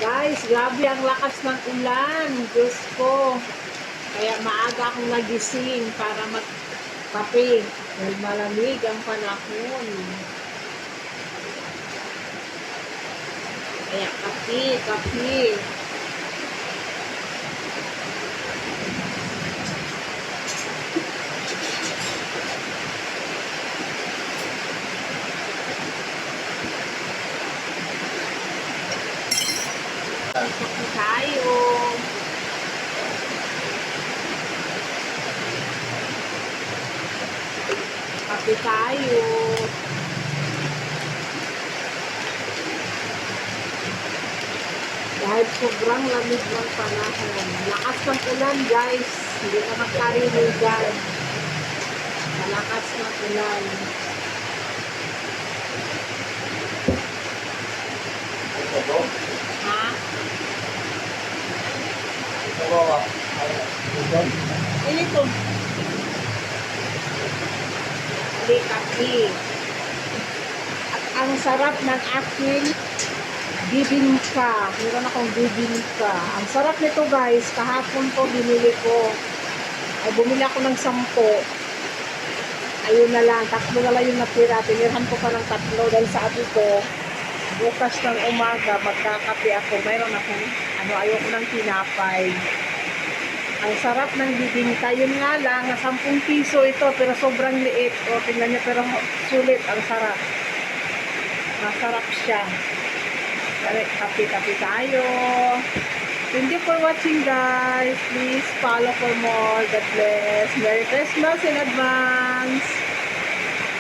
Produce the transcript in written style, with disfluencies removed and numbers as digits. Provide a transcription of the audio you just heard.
Guys, grabe ang lakas ng ulan. Diyos ko. Kaya maaga akong nagising para magkape. Dahil malamig ang panahon. Kaya kape. Kape tayo. Kape tayo. Dahil sobrang lamig ng panahon. Lakas ng ulan, guys. Hindi ka magkarinigan. Malakas ng ulan. Ha? Ini to. Kape. At ang sarap ng aking bibingka. Meron akong bibingka. Ang sarap nito, guys. Kahapon to binili ko. Ay bumili ako ng 10. Ayun na lang. 3 na lang yung natira. Tinirhan ko pa ng 3 dahil sabi ko, bukas ng umaga, magkakape ako. Mayroon akong, ayoko ng tinapay. Ang sarap ng bibingka. Yun nga lang, 10 piso ito, pero sobrang liit. O, tingnan nyo, pero sulit. Ang sarap. Masarap siya. Kape tayo. Thank you for watching, guys. Please follow for more. God bless. Merry Christmas in advance.